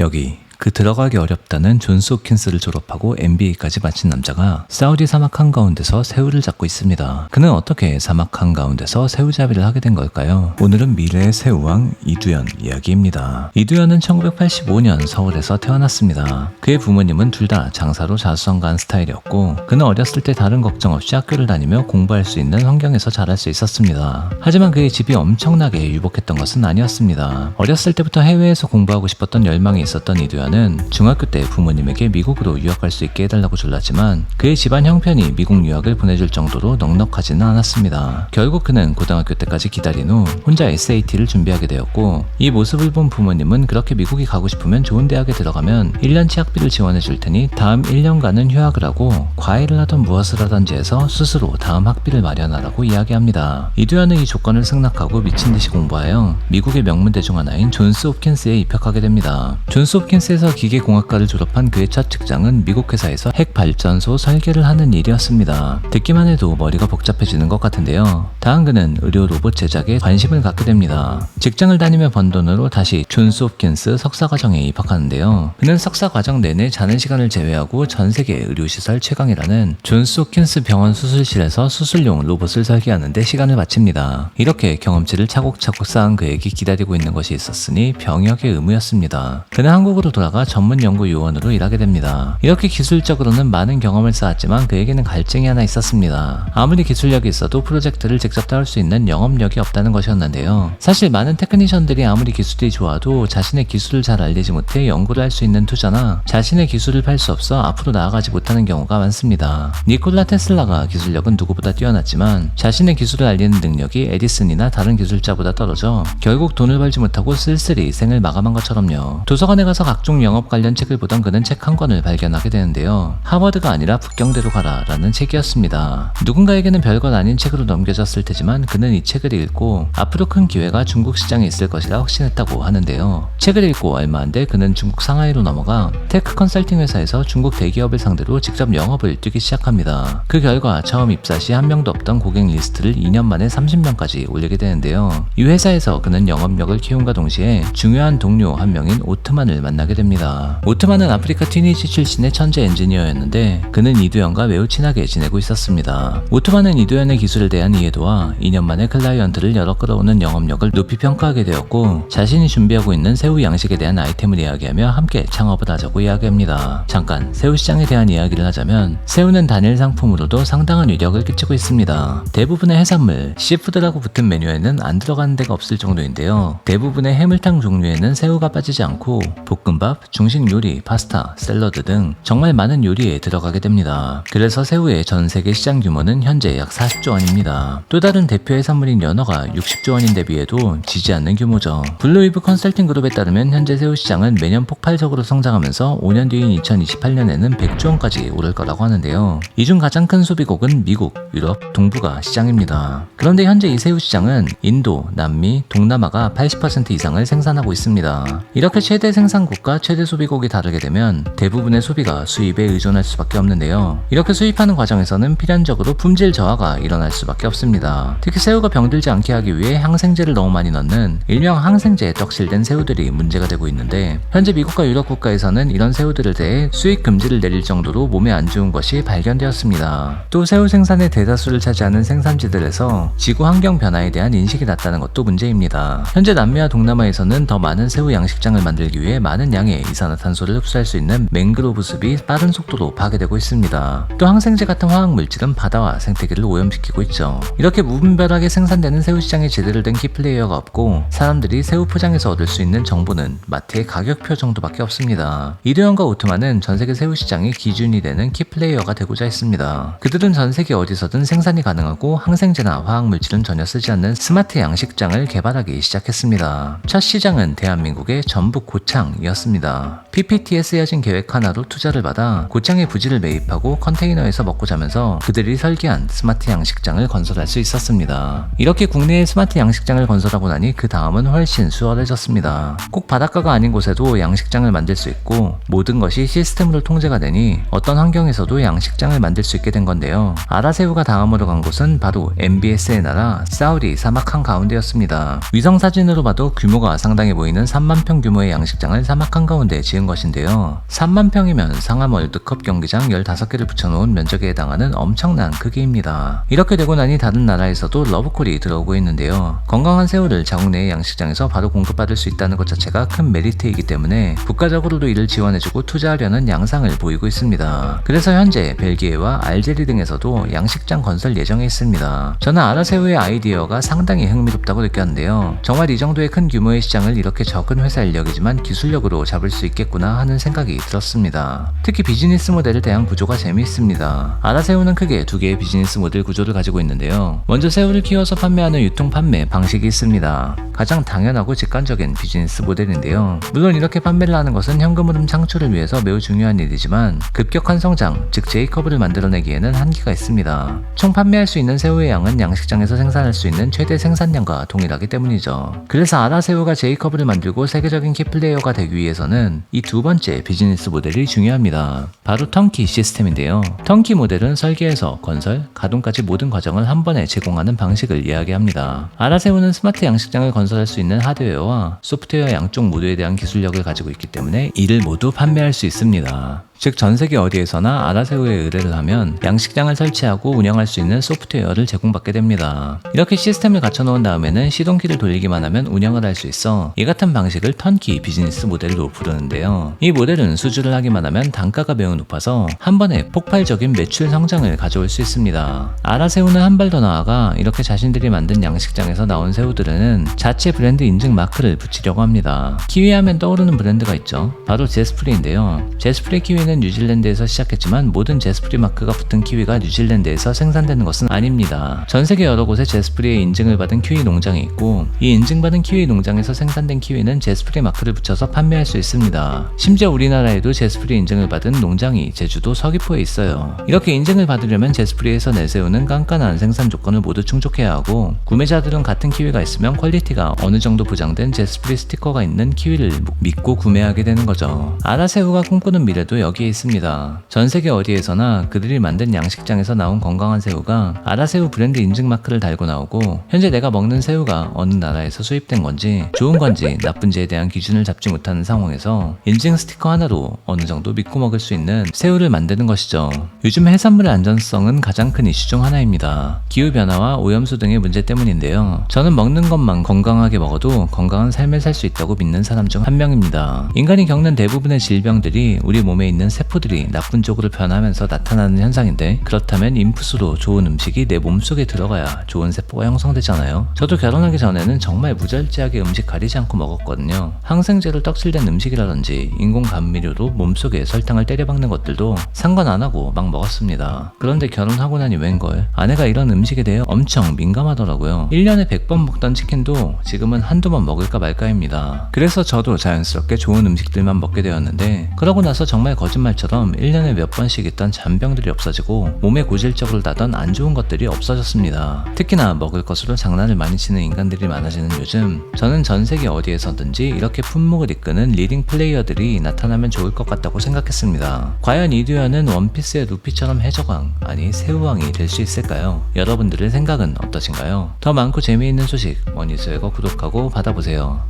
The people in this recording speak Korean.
여기 그 들어가기 어렵다는 존스 홉킨스를 졸업하고 MBA까지 마친 남자가 사우디 사막 한가운데서 새우를 잡고 있습니다. 그는 어떻게 사막 한가운데서 새우잡이를 하게 된 걸까요? 오늘은 미래의 새우왕 이두현 이야기입니다. 이두현은 1985년 서울에서 태어났습니다. 그의 부모님은 둘 다 장사로 자수성가한 스타일이었고 그는 어렸을 때 다른 걱정 없이 학교를 다니며 공부할 수 있는 환경에서 자랄 수 있었습니다. 하지만 그의 집이 엄청나게 유복했던 것은 아니었습니다. 어렸을 때부터 해외에서 공부하고 싶었던 열망이 있었던 이두현은 중학교 때 부모님에게 미국으로 유학할 수 있게 해달라고 졸랐지만 그의 집안 형편이 미국 유학을 보내줄 정도로 넉넉하지는 않았습니다. 결국 그는 고등학교 때까지 기다린 후 혼자 SAT를 준비하게 되었고 이 모습을 본 부모님은 그렇게 미국이 가고 싶으면 좋은 대학에 들어가면 1년치 학비를 지원해 줄 테니 다음 1년간은 휴학을 하고 과외를 하던 무엇을 하던지 해서 스스로 다음 학비를 마련하라고 이야기합니다. 이두현은 이 조건을 승낙하고 미친듯이 공부하여 미국의 명문대 중 하나인 존스 홉킨스에 입학하게 됩니다. 존스 홉킨스에서 기계공학과를 졸업한 그의 첫 직장은 미국 회사에서 핵발전소 설계를 하는 일이었습니다. 듣기만 해도 머리가 복잡해지는 것 같은데요. 다음 그는 의료 로봇 제작에 관심을 갖게 됩니다. 직장을 다니며 번 돈으로 다시 존스 홉킨스 석사과정에 입학하는데요. 그는 석사과정 내내 자는 시간을 제외하고 전세계 의료시설 최강이라는 존스 홉킨스 병원 수술실에서 수술용 로봇을 설계하는 데 시간을 바칩니다. 이렇게 경험치를 차곡차곡 쌓은 그에게 기다리고 있는 것이 있었으니 병역의 의무였습니다. 그는 한국으로 돌아가 전문 연구 요원으로 일하게 됩니다. 이렇게 기술적으로는 많은 경험을 쌓았지만 그에게는 갈증이 하나 있었습니다. 아무리 기술력이 있어도 프로젝트를 직접 따올 수 있는 영업력이 없다는 것이었는데요. 사실 많은 테크니션들이 아무리 기술이 좋아도 자신의 기술을 잘 알리지 못해 연구를 할 수 있는 투자나 자신의 기술을 팔 수 없어 앞으로 나아가지 못하는 경우가 많습니다. 니콜라 테슬라가 기술력은 누구보다 뛰어났지만 자신의 기술을 알리는 능력이 에디슨이나 다른 기술자보다 떨어져 결국 돈을 벌지 못하고 쓸쓸히 생을 마감한 것처럼요. 도서관에 가서 각종 영업 관련 책을 보던 그는 책 한 권을 발견하게 되는데요. 하버드가 아니라 북경대로 가라 라는 책이었습니다. 누군가에게는 별것 아닌 책으로 넘겨졌을 테지만 그는 이 책을 읽고 앞으로 큰 기회가 중국 시장에 있을 것이라 확신했다고 하는데요. 책을 읽고 얼마 안 돼 그는 중국 상하이로 넘어가 테크 컨설팅 회사에서 중국 대기업을 상대로 직접 영업을 뛰기 시작합니다. 그 결과 처음 입사 시 한 명도 없던 고객 리스트를 2년 만에 30명까지 올리게 되는데요. 이 회사에서 그는 영업력을 키움과 동시에 중요한 동료 한 명인 오트만을 만나게 됩니다. 오트만은 아프리카 튀니지 출신의 천재 엔지니어였는데 그는 이두현과 매우 친하게 지내고 있었습니다. 오트만은 이두현의 기술에 대한 이해도와 2년 만에 클라이언트를 여러 끌어오는 영업력을 높이 평가하게 되었고 자신이 준비하고 있는 새우 양식에 대한 아이템을 이야기하며 함께 창업을 하자고 이야기합니다. 잠깐 새우 시장에 대한 이야기를 하자면 새우는 단일 상품으로도 상당한 위력을 끼치고 있습니다. 대부분의 해산물, 시푸드라고 붙은 메뉴에는 안 들어가는 데가 없을 정도인데요. 대부분의 해물탕 종류에는 새우가 빠지지 않고 볶음밥, 중식 요리, 파스타, 샐러드 등 정말 많은 요리에 들어가게 됩니다. 그래서 새우의 전 세계 시장 규모는 현재 약 40조 원입니다. 또 다른 대표 해산물인 연어가 60조 원인데 비해도 지지 않는 규모죠. 블루위브 컨설팅 그룹에 따르면 현재 새우 시장은 매년 폭발적으로 성장하면서 5년 뒤인 2028년에는 100조 원까지 오를 거라고 하는데요. 이 중 가장 큰 소비국은 미국, 유럽, 동북아 시장입니다. 그런데 현재 이 새우 시장은 인도, 남미, 동남아가 80% 이상을 생산하고 있습니다. 이렇게 최대 생산국과 최대 소비국이 다르게 되면 대부분의 소비가 수입에 의존할 수밖에 없는데요. 이렇게 수입하는 과정에서는 필연적으로 품질 저하가 일어날 수밖에 없습니다. 특히 새우가 병들지 않게 하기 위해 항생제를 너무 많이 넣는 일명 항생제에 떡칠된 새우들이 문제가 되고 있는데 현재 미국과 유럽 국가에서는 이런 새우들에 대해 수입 금지를 내릴 정도로 몸에 안 좋은 것이 발견되었습니다. 또 새우 생산의 대다수를 차지하는 생산지들에서 지구 환경 변화에 대한 인식이 낮다는 것도 문제입니다. 현재 남미와 동남아에서는 더 많은 새우 양식장을 만들기 위해 많은 양의 이산화탄소를 흡수할 수 있는 맹그로브 숲이 빠른 속도로 파괴되고 있습니다. 또 항생제 같은 화학물질은 바다와 생태계를 오염시키고 있죠. 이렇게 무분별하게 생산되는 새우 시장에 제대로 된 키플레이어가 없고 사람들이 새우 포장에서 얻을 수 있는 정보는 마트의 가격표 정도밖에 없습니다. 이두현과 오트만은 전세계 새우 시장의 기준이 되는 키플레이어가 되고자 했습니다. 그들은 전세계 어디서든 생산이 가능하고 항생제나 화학물질은 전혀 쓰지 않는 스마트 양식장을 개발하기 시작했습니다. 첫 시장은 대한민국의 전북 고창이었습니다. PPT에 쓰여진 계획 하나로 투자를 받아 고창의 부지를 매입하고 컨테이너에서 먹고 자면서 그들이 설계한 스마트 양식장을 건설할 수 있었습니다. 이렇게 국내에 스마트 양식장을 건설하고 나니 그 다음은 훨씬 수월해졌습니다. 꼭 바닷가가 아닌 곳에도 양식장을 만들 수 있고 모든 것이 시스템으로 통제가 되니 어떤 환경에서도 양식장을 만들 수 있게 된 건데요. 아라세우가 다음으로 간 곳은 바로 MBS의 나라 사우디 사막 한가운데였습니다. 위성 사진으로 봐도 규모가 상당히 보이는 3만 평 규모의 양식장을 사막 한가운데에 지은 것인데요. 3만 평이면 상암 월드컵 경기장 15개를 붙여놓은 면적에 해당하는 엄청난 크기입니다. 이렇게 되고 나니 다른 나라에서도 러브콜이 들어오고 있는데요. 건강한 새우를 자국 내의 양식장에서 바로 공급받을 수 있다는 것 자체가 큰 메리트이기 때문에 국가적으로도 이를 지원해주고 투자하려는 양상을 보이고 있습니다. 그래서 현재 벨기에와 알제리 등에서도 양식장 건설 예정에 있습니다. 저는 아라새우의 아이디어가 상당히 흥미롭다고 느꼈는데요. 정말 이 정도의 큰 규모의 시장을 이렇게 적은 회사 인력이지만 기술력으로 잡을 수 있겠구나 하는 생각이 들었습니다. 특히 비즈니스 모델에 대한 구조가 재미있습니다. 아라새우는 크게 두 개의 비즈니스 모델 구조를 가지고 있는데요. 먼저 새우를 키워서 판매하는 유통 판매 방식이 있습니다. 가장 당연하고 직관적인 비즈니스 모델인데요. 물론 이렇게 판매를 하는 것은 현금 흐름 창출을 위해서 매우 중요한 일이지만 급격한 성장, 즉 제이커브를 만들어내기에는 한계가 있습니다. 총 판매할 수 있는 새우의 양은 양식장에서 생산할 수 있는 최대 생산량과 동일하기 때문이죠. 그래서 아라새우가 제이커브를 만들고 세계적인 키플레이어가 되기 위해서는 이 두 번째 비즈니스 모델이 중요합니다. 바로 턴키 시스템인데요. 턴키 모델은 설계에서 건설, 가동까지 모든 과정을 한 번에 제공하는 방식을 이야기합니다. 아라새우는 스마트 양식장을 건설할 수 있는 하드웨어와 소프트웨어 양쪽 모두에 대한 기술력을 가지고 있기 때문에 이를 모두 판매할 수 있습니다. 즉 전세계 어디에서나 아라새우에 의뢰를 하면 양식장을 설치하고 운영할 수 있는 소프트웨어를 제공받게 됩니다. 이렇게 시스템을 갖춰놓은 다음에는 시동키를 돌리기만 하면 운영을 할 수 있어 이 같은 방식을 턴키 비즈니스 모델로 부르는데요. 이 모델은 수주를 하기만 하면 단가가 매우 높아서 한 번에 폭발적인 매출 성장을 가져올 수 있습니다. 아라새우는 한 발 더 나아가 이렇게 자신들이 만든 양식장에서 나온 새우들에는 자체 브랜드 인증 마크를 붙이려고 합니다. 키위 하면 떠오르는 브랜드가 있죠. 바로 제스프리인데요. 제스프리 키위는 뉴질랜드에서 시작했지만 모든 제스프리 마크가 붙은 키위가 뉴질랜드에서 생산되는 것은 아닙니다. 전세계 여러 곳에 제스프리의 인증을 받은 키위 농장이 있고 이 인증받은 키위 농장에서 생산된 키위는 제스프리 마크를 붙여서 판매할 수 있습니다. 심지어 우리나라에도 제스프리 인증을 받은 농장이 제주도 서귀포에 있어요. 이렇게 인증을 받으려면 제스프리에서 내세우는 깐깐한 생산 조건을 모두 충족해야 하고 구매자들은 같은 키위가 있으면 퀄리티가 어느 정도 보장된 제스프리 스티커가 있는 키위를 믿고 구매하게 되는 거죠. 아라새우가 꿈꾸는 미래도 여기에 있습니다. 전 세계 어디에서나 그들이 만든 양식장에서 나온 건강한 새우가 아라새우 브랜드 인증 마크를 달고 나오고 현재 내가 먹는 새우가 어느 나라에서 수입된 건지 좋은 건지 나쁜지에 대한 기준을 잡지 못하는 상황에서 인증 스티커 하나로 어느 정도 믿고 먹을 수 있는 새우를 만드는 것이죠. 요즘 해산물의 안전성은 가장 큰 이슈 중 하나입니다. 기후변화와 오염수 등의 문제 때문인데요. 저는 먹는 것만 건강하게 먹어도 건강한 삶을 살 수 있다고 믿는 사람 중 한 명입니다. 인간이 겪는 대부분의 질병들이 우리 몸에 있는 세포들이 나쁜 쪽으로 변하면서 나타나는 현상인데 그렇다면 인풋으로 좋은 음식이 내 몸속에 들어가야 좋은 세포가 형성되잖아요. 저도 결혼하기 전에는 정말 무절제하게 음식 가리지 않고 먹었거든요. 항생제로 떡칠된 음식이라든지 인공 감미료로 몸속에 설탕을 때려박는 것들도 상관 안 하고 막 먹었습니다. 그런데 결혼하고 나니 웬걸 아내가 이런 음식에 대해 엄청 민감하더라고요. 1년에 100번 먹던 치킨도 지금은 한두 번 먹을까 말까입니다. 그래서 저도 자연스럽게 좋은 음식들만 먹게 되었는데 그러고 나서 정말 거짓말처럼 1년에 몇 번씩 있던 잔병들이 없어지고 몸에 고질적으로 나던 안 좋은 것들이 없어졌습니다. 특히나 먹을 것으로 장난을 많이 치는 인간들이 많아지는 요즘 저는 전 세계 어디에서든지 이렇게 품목을 이끄는 리딩 플레이어들이 나타나면 좋을 것 같다고 생각했습니다. 과연 이두현은 원피스의 루피처럼 해적왕 아니 새우왕이 될 수 있을까요? 여러분들의 생각은 어떠신가요? 더 많고 재미있는 소식 머니스웨거 구독하고 받아보세요.